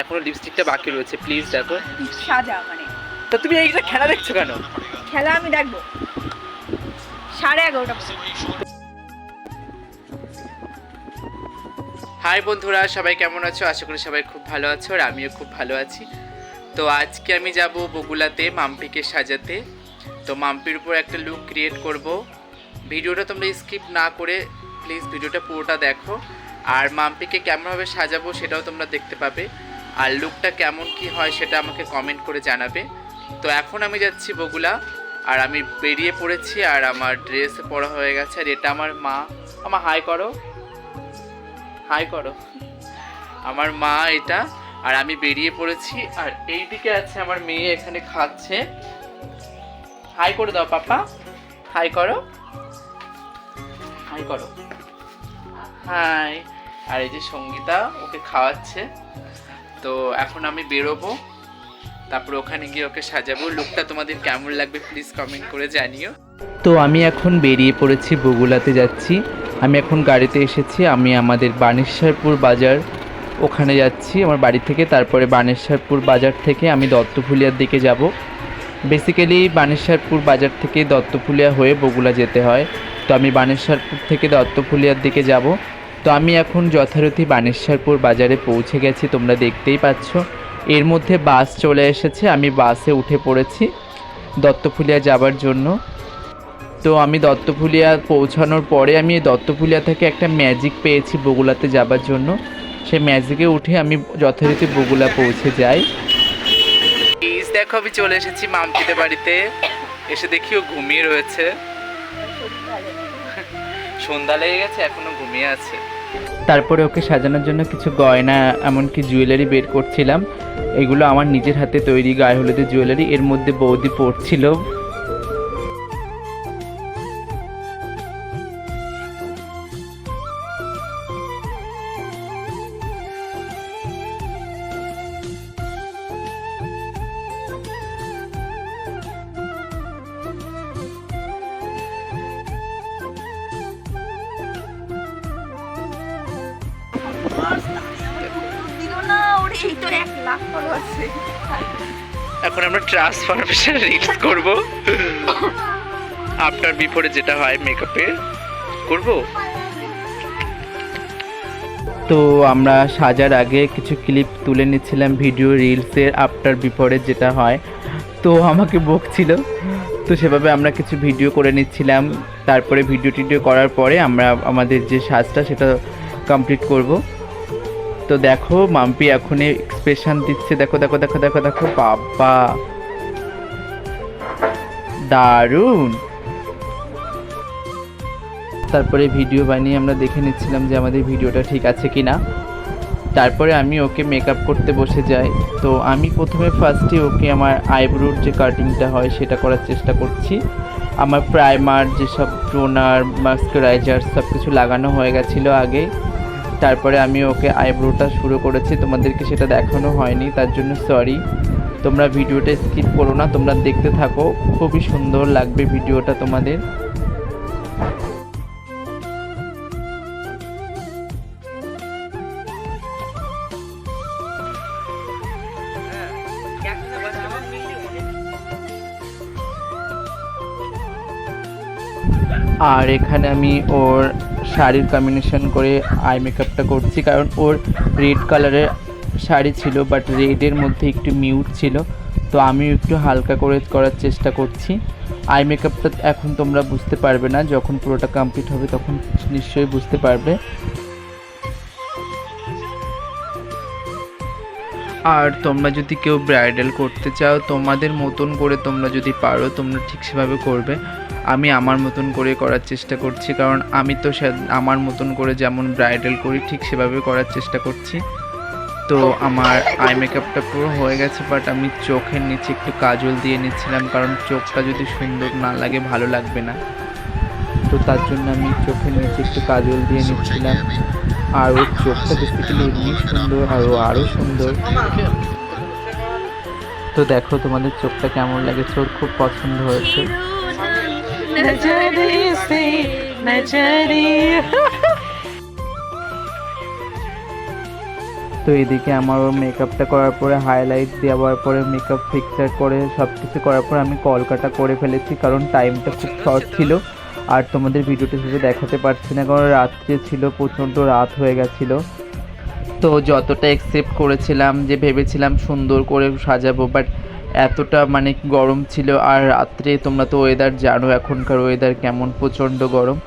এখনো লিপস্টিকটা বাকি রয়েছে, প্লিজ দেখো। সাজা মানে তো তুমি এইটা খেলা দেখছো কেন? খেলা আমি দেখবো 11:30। হাই বন্ধুরা, সবাই কেমন আছো? আশা করি সবাই খুব ভালো আছো, আর আমিও খুব ভালো আছি। তো আজকে আমি যাব বগুলাতে মাম্পিকে সাজাতে। তো মাম্পির উপর একটা লুক ক্রিয়েট করব। ভিডিওটা তোমরা স্কিপ না করে প্লিজ ভিডিওটা পুরোটা দেখো, আর মাম্পিকে কেমনভাবে সাজাবো সেটাও তোমরা দেখতে পাবে, আর লুকটা কেমন কি হয় সেটা আমাকে কমেন্ট করে জানাবে। তো এখন আমি যাচ্ছি বগুলা, আর আমি বেরিয়ে পড়েছি, আর আমার ড্রেস পরা হয়ে গেছে। আর এটা আমার মা, আমার হাই করো, হাই করো, আমার মা এটা। আর আমি বেরিয়ে পড়েছি, আর এইদিকে আছে আমার মেয়ে, এখানে খাচ্ছে। হাই করে দাও পাপা, হাই করো, হাই করো, হাই। আর এই যে সঙ্গীতা ওকে খাওয়াচ্ছে। তো এখন আমি বেরোবো, তারপর ওখানে গিয়ে ওকে সাজাবো। লুকটা তোমাদের কেমন লাগবে প্লিজ কমেন্ট করে জানিও। তো আমি এখন বেরিয়ে পড়েছি, বগুলাতে যাচ্ছি। আমি এখন গাড়িতে এসেছি, আমি আমাদের বানেশ্বরপুর বাজার ওখানে যাচ্ছি আমার বাড়ি থেকে। তারপরে বানেশ্বরপুর বাজার থেকে আমি দত্তফুলিয়ার দিকে যাব। বেসিক্যালি বানেশ্বরপুর বাজার থেকে দত্তফুলিয়া হয়ে বগুলা যেতে হয়। তো আমি বানেশ্বরপুর থেকে দত্তফুলিয়ার দিকে যাব। তো আমি এখন যথারীতি বানেশ্বরপুর বাজারে পৌঁছে গেছি, তোমরা দেখতেই পাচ্ছ। এর মধ্যে বাস চলে এসেছে, আমি বাসে উঠে পড়েছি দত্তফুলিয়া যাবার জন্য। তো আমি দত্তফুলিয়া পৌঁছানোর পরে আমি দত্তফুলিয়া থেকে একটা ম্যাজিক পেয়েছি বগুলাতে যাবার জন্য। সেই ম্যাজিকে উঠে আমি যথারীতি বগুলা পৌঁছে যাই। দেখো আমি চলে এসেছি মাম্পিদের বাড়িতে। এসে দেখি ও ঘুমিয়ে রয়েছে, সন্ধ্যা লেগে গেছে, এখনো ঘুমিয়ে আছে। তারপরে ওকে সাজানোর জন্য কিছু গয়না এমনকি জুয়েলারি বের করছিলাম। এগুলো আমার নিজের হাতে তৈরি গায়ে হলুদের জুয়েলারি। এর মধ্যে বৌদি পড়ছিল। এখন আমরা ট্রান্সফরমেশন রিলস করব, আফটার বিফোরে যেটা হয় মেকআপের করব। তো আমরা সাজার আগে কিছু ক্লিপ তুলে নিচ্ছিলাম ভিডিও রিলসের আফটার বিফোরে যেটা হয়। তো আমাকে বকছিল, তো সেভাবে আমরা কিছু ভিডিও করে নিচ্ছিলাম। তারপরে ভিডিও করার পরে আমরা আমাদের যে সাজটা সেটা কমপ্লিট করব। তো দেখো মাম্পি এখন এক্সপ্রেশন দিচ্ছে, দেখো দেখো দেখো দেখো দেখো, বাবা দারুণ। তারপরে ভিডিও বানিয়ে আমরা দেখে নিচ্ছিলাম যে আমাদের ভিডিওটা ঠিক আছে কি না। তারপরে আমি ওকে মেকআপ করতে বসে যাই। তো আমি প্রথমে ফার্স্টে ওকে আমার আইব্রোর যে কাটিংটা হয় সেটা করার চেষ্টা করছি। আমার প্রাইমার যেসব টোনার মাস্কারাইজার সব কিছু লাগানো হয়ে গেছিলো আগে। তারপরে আমি ওকে আইব্রোটা শুরু করেছি, তোমাদেরকে সেটা দেখানো হয়নি, তার জন্য সরি। তোমরা ভিডিওটা স্কিপ করো না, তোমরা দেখতে থাকো, খুবই সুন্দর লাগবে ভিডিওটা তোমাদের। আর এখানে আমি ওর শাড়ির কম্বিনেশন করে আই মেকআপটা করছি, কারণ ওর রেড কালারের শাড়ি ছিল, বাট রেডের মধ্যে একটু মিউট ছিল। তো আমি একটু হালকা করে করার চেষ্টা করছি। আই মেকআপটা এখন তোমরা বুঝতে পারবে না, যখন পুরোটা কমপ্লিট হবে তখন নিশ্চয়ই বুঝতে পারবে। আর তোমরা যদি কেউ ব্রাইডাল করতে চাও, তোমাদের মতন করে তোমরা যদি পারো তোমরা ঠিক সেভাবে করবে। আমি আমার মতন করে করার চেষ্টা করছি, কারণ আমি তো আমার মতন করে যেমন ব্রাইডাল করি ঠিক সেভাবে করার চেষ্টা করছি। তো আমার আই মেকআপটা পুরো হয়ে গেছে, বাট আমি চোখের নিচে একটু কাজল দিয়ে নিচ্ছিলাম, কারণ চোখটা যদি সুন্দর না লাগে ভালো লাগবে না। তো তার জন্য আমি চোখের নিচে একটু কাজল দিয়ে নিচ্ছিলাম। আর ওর চোখটা বেসিক্যালি এমনি সুন্দর, আর ও আরও সুন্দর। তো দেখো তোমাদের চোখটা কেমন লাগেছে, ওর খুব পছন্দ হয়েছে। তো এদিকে আমার মেকআপটা করার পরে হাইলাইট দেওয়ার পরে মেকআপ ফিক্সার করে সব কিছু করার পরে আমি কলকাটা করে ফেলেছি, কারণ টাইমটা খুব শর্ট ছিল আর তোমাদের ভিডিওটা সেটা দেখাতে পারছি না, কারণ রাত্রে ছিল, প্রচণ্ড রাত হয়ে গেছিলো। তো যতটা একসেপ্ট করেছিলাম, যে ভেবেছিলাম সুন্দর করে সাজাবো, বাট এতটা মানে গরম ছিল। আর রাত্রে তোমরা তো ওয়েদার জানো, এখনকার ওয়েদার কেমন, প্রচণ্ড গরম।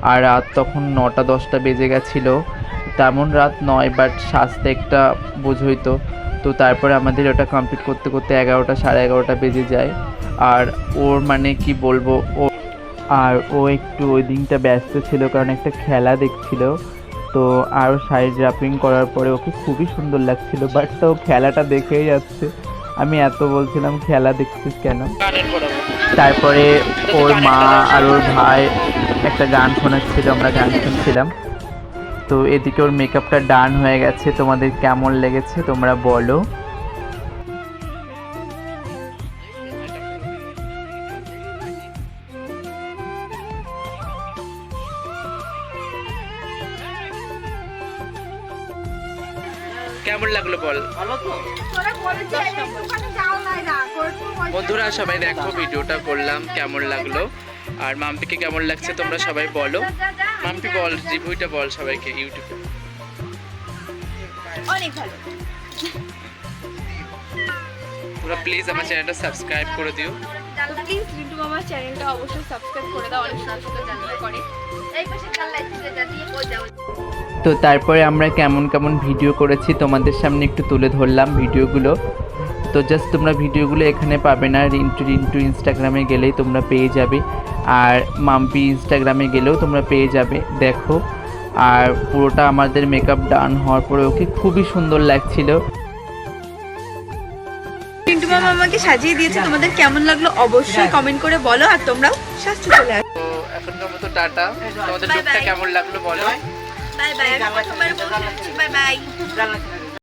আর রাত তখন 9টা-10টা বেজে গেছিলো, তেমন রাত নয়, বাট সাজতে একটা বোঝোই তো। তো তারপরে আমাদের ওটা কমপ্লিট করতে করতে 11টা, সাড়ে 11টা বেজে যায়। আর ওর মানে কি বলবো, ও একটু ওই দিনটা ব্যস্ত ছিল, কারণ একটা খেলা দেখছিল। তো আরও শাড়ি ড্রাপিং করার পরে ওকে খুবই সুন্দর লাগছিল, বাট তো খেলাটা দেখেই যাচ্ছে। আমি এত বলছিলাম খেলা দেখছিস কেন। তারপরে ওর মা আর ওর ভাই একটা গান শোনাচ্ছিল, আমরা গান শুনছিলাম। তো এদিকে ওর মেকআপটা ডান হয়ে গেছে, তোমাদের কেমন লেগেছে তোমরা বলো। কেমন লাগলো বল। বন্ধুরা সবাই দেখো ভিডিওটা করলাম, কেমন লাগলো আর মাম্পিকে কেমন লাগছে তোমরা সবাই বলো। মাম্পি বল, রিভিউটা বল সবাইকে ইউটিউবে। অনেক ভালো। তোমরা প্লিজ আমার চ্যানেলটা সাবস্ক্রাইব করে দিও। তো প্লিজ রিন্টু মামার চ্যানেলটা অবশ্যই সাবস্ক্রাইব করে দাও, অনেক সুন্দর সুন্দর জানিয়ে করে। এই পাশে কাল লাইটটা জানিয়ে ও যাও। তো তারপরে আমরা কেমন কেমন ভিডিও করেছি তোমাদের সামনে একটু তুলে ধরলাম ভিডিওগুলো। তো জাস্ট তোমরা ভিডিওগুলো এখানে পাবে না, রিন্টু ইনস্টাগ্রামে গেলেই তোমরা পেয়ে যাবে, আর মাম্পি ইনস্টাগ্রামে গেলেও তোমরা পেয়ে যাবে। দেখো, আর পুরোটা আমাদের মেকআপ ডান হওয়ার পরে ওকে খুবই সুন্দর লাগছিল। রিন্টু মামা আমাকে সাজিয়ে দিয়েছে, তোমাদের কেমন লাগলো অবশ্যই কমেন্ট করে বলো, আর তোমরাও সাজতে চলে আসো। তো এখনকার মতো টাটা, তোমাদের লুকটা কেমন লাগলো বলো। বাই বাই, আমি প্রথমবার বলছি বাই বাই।